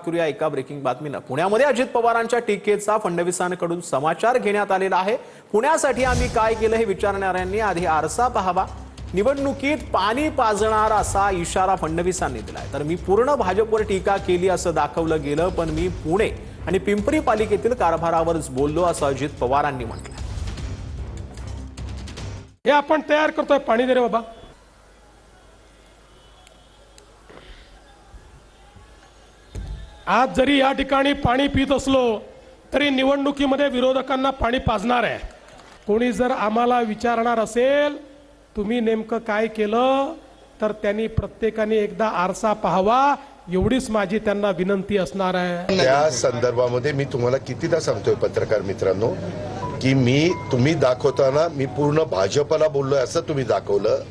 करूया एका ब्रेकिंग बातमीनं। पुण्यामध्ये अजित पवारांच्या टीकेचा फडणवीसांकडून समाचार घेण्यात आलेला आहे। पुण्यासाठी आम्ही काय केलं हे विचारणाऱ्यांनी आधी आरसा पाहावा, निवडणुकीत पाणी पाजणार असा इशारा फडणवीसांनी दिलाय। तर मी पूर्ण भाजपवर टीका केली असं दाखवलं गेलं, पण मी पुणे आणि पिंपरी पालिकेतील कारभारावरच बोललो असं अजित पवारांनी म्हटलं। हे आपण तयार करतोय, पाणी दे रे बाबा। आज जरी या ठिकाणी पाणी पित असलो तरी निवडणुकीमध्ये विरोधकांना पाणी पाजणार आहे। कोणी जर आम्हाला विचारणार असेल तुम्ही नेमकं काय केलं, तर त्यांनी प्रत्येकाने एकदा आरसा पाहावा, एवढीच माझी त्यांना विनंती असणार आहे। त्या संदर्भामध्ये मी तुम्हाला कितीदा सांगतोय पत्रकार मित्रांनो की तुम्ही दाखवताना मी पूर्ण भाजपला बोललोय असं तुम्ही दाखवलं।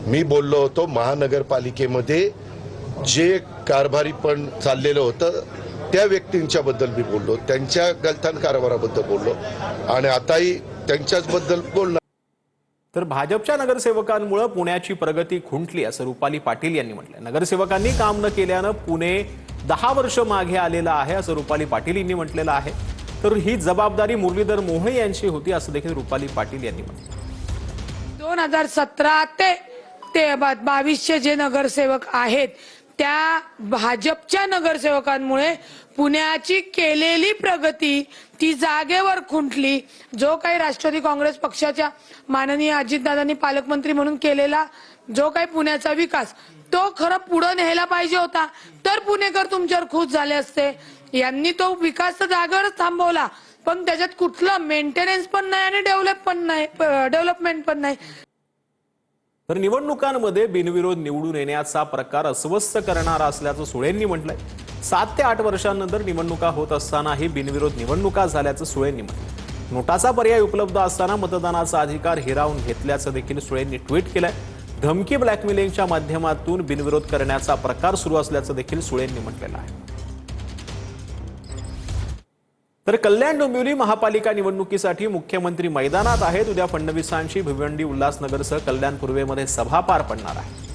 मी बोललो होतो महानगरपालिकेमध्ये जे कारभारी पण चाललेलं होतं त्या व्यक्तींच्या बद्दल मी बोललो, त्यांच्या गलथान कारभाराबद्दल बोललो आणि आताही त्यांच्याच बद्दल बोलणार। तर भाजपच्या नगरसेवकांमुळे पुण्याची प्रगती खुंटली असं रुपाली पाटील यांनी म्हटलंय। नगरसेवकांनी काम न केल्यानं पुणे 10 वर्ष मागे आलेलं आहे असं रुपाली पाटील यांनी म्हटलेलं आहे। तर ही जबाबदारी मुरलीधर मोहोळ यांची होती असं देखील रुपाली पाटील यांनी म्हटलं। 2017 ते 22 जे नगरसेवक आहेत त्या भाजपच्या नगरसेवकांमुळे पुण्याची केलेली प्रगती ती जागेवर खुंटली। जो काही राष्ट्रवादी काँग्रेस पक्षाच्या माननीय अजितदादांनी पालकमंत्री म्हणून केलेला जो काही पुण्याचा विकास तो खरं पुढे न्यायला पाहिजे होता, तर पुणेकर तुमच्यावर खुश झाले असते। यांनी तो विकास जागेवरच थांबवला, पण त्याच्यात कुठला मेंटेनन्स पण नाही आणि डेव्हलपमेंट पण नाही। तर निवडणुकांमध्ये बिनविरोध निवडून येण्याचा प्रकार अस्वस्थ करणारा असल्याचं सुळेंनी म्हटलंय। 7 ते 8 वर्षांनंतर निवडणुका होत असतानाही बिनविरोध निवडणुका झाल्याचं सुळेंनी म्हटलंय। नोटाचा पर्याय उपलब्ध असताना मतदानाचा अधिकार हिरावून घेतल्याचं देखील सुळेंनी ट्विट केलंय। धमकी ब्लॅकमेलिंगच्या माध्यमातून बिनविरोध करण्याचा प्रकार सुरू असल्याचं देखील सुळेंनी म्हटलेलं आहे। तर कल्याण डोंबिवली महापालिका निवडणुकीसाठी मुख्यमंत्री मैदानात आहेत। उद्या फडणवीसांची भिवंडी उल्हासनगरसह कल्याण पूर्वेमध्ये सभा पार पडणार आहे।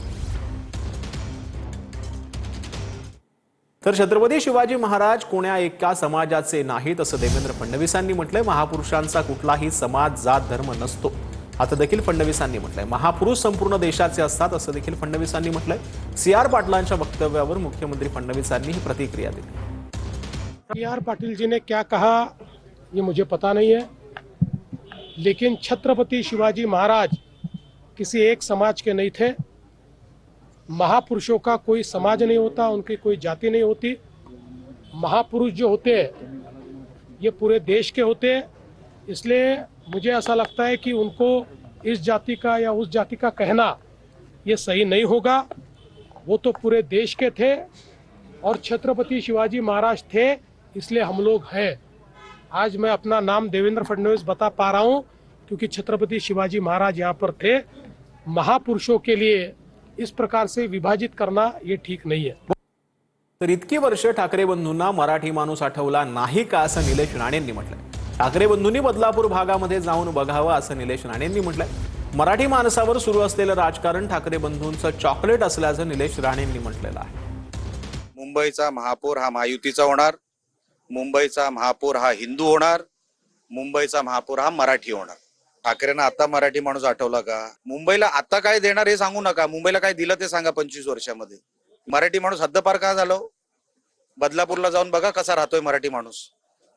तर छत्रपती शिवाजी महाराज कोण्या एका समाजाचे नाहीत असं देवेंद्र फडणवीसांनी म्हटलंय। महापुरुषांचा कुठलाही समाज जात धर्म नसतो आता देखील फडणवीसांनी म्हटलंय। महापुरुष संपूर्ण देशाचे असतात असं देखील फडणवीसांनी म्हटलंय। CR पाटलांच्या वक्तव्यावर मुख्यमंत्री फडणवीसांनी ही प्रतिक्रिया दिली। CR पाटिल जी ने क्या कहा ये मुझे पता नहीं है, लेकिन छत्रपति शिवाजी महाराज किसी एक समाज के नहीं थे। महापुरुषों का कोई समाज नहीं होता, उनकी कोई जाति नहीं होती। महापुरुष जो होते ये पूरे देश के होते। इसलिए मुझे ऐसा लगता है कि उनको इस जाति का या उस जाति का कहना ये सही नहीं होगा। वो तो पूरे देश के थे और छत्रपति शिवाजी महाराज थे, इसलिए हम लोग हैं। आज मैं अपना नाम देवेंद्र फडणवीस बता पा रहा हूँ क्योंकि छत्रपति शिवाजी महाराज यहाँ पर थे। महापुरुषों के लिए इस प्रकार से विभाजित करना ये ठीक नहीं है। तर इतकी वर्ष ठाकरे बंधूंना मराठी माणूस आठवला नाही का असं निलेश राणेंनी म्हटलंय। ठाकरे बंधूंनी बदलापूर भागामध्ये जाऊन बघावं असं निलेश राणेंनी म्हटलंय। मराठी माणसावर सुरू असलेलं राजकारण ठाकरे बंधूंचं चॉकलेट असल्याचं निलेश राणेंनी म्हटलेलं आहे। मुंबईचा महापौर हा महायुतीचा होणार, मुंबईचा महापौर हा हिंदू होणार, मुंबईचा महापौर हा मराठी होणार। ठाकरेंना आता मराठी माणूस आठवला का? मुंबईला आता काय देणार हे सांगू नका, मुंबईला काय दिलं ते सांगा। 25 वर्षामध्ये मराठी माणूस हद्दपार का झालो? बदलापूरला जाऊन बघा कसा राहतोय मराठी माणूस,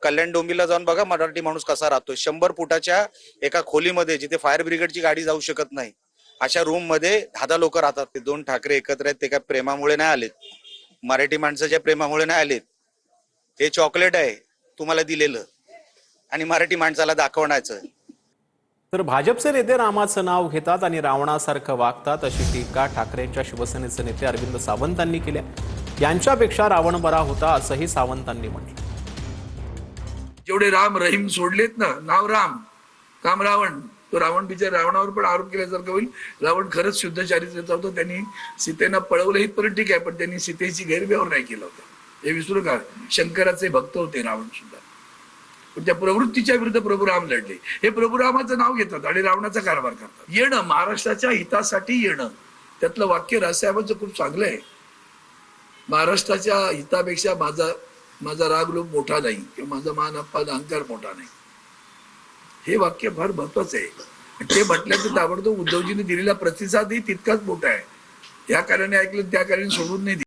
कल्याण डोंबिवलीला जाऊन बघा मराठी माणूस कसा राहतोय। 100 फुटाच्या एका खोलीमध्ये जिथे फायर ब्रिगेडची गाडी जाऊ शकत नाही अशा रूम मध्ये 10 लोक राहतात। ते 2 ठाकरे एकत्र आहेत, ते काय प्रेमामुळे नाही आलेत, मराठी माणसाच्या प्रेमामुळे नाही आलेत। हे चॉकलेट आहे तुम्हाला दिलेलं आणि मराठी माणसाला दाखवण्याचं। तर भाजपचे नेते रामाचं नाव घेतात आणि रावणासारखं वागतात अशी टीका ठाकरेंच्या शिवसेनेचे नेते अरविंद सावंतांनी केली। यांच्यापेक्षा रावण बरा होता असंही सावंतांनी म्हटलं। जेवढे राम रहीम सोडलेत ना, नाव राम काम रावण, तो रावण बिचार रावणावर पण आरोप केल्यासारखं होईल। रावण खरंच शुद्ध चारित्र्याचा होता, त्यांनी सीतेना पळवलं इथपर्यंत ठीक आहे, पण त्यांनी सीतेची गैरव्यवहार नाही केला होता हे विसरू नका। शंकराचे भक्त होते रावण सुद्धा, पण त्या प्रवृत्तीच्या विरुद्ध प्रभू राम लढले। हे प्रभू रामाचं नाव घेतात आणि रावणाचा कारभार करतात। येणं महाराष्ट्राच्या हितासाठी येणं, त्यातलं वाक्य राजसाहेबांचं खूप चांगलं आहे। महाराष्ट्राच्या हितापेक्षा माझा राग लोभ मोठा नाही किंवा माझा मान अपमान अहंकार मोठा नाही, हे वाक्य फार महत्वाचं आहे. ते म्हटल्याचं ताबडतोब उद्धवजींनी दिलेला प्रतिसादही तितकाच मोठा आहे. या कारणाने ऐकलं त्या कारणाने सोडून नाही दिलं.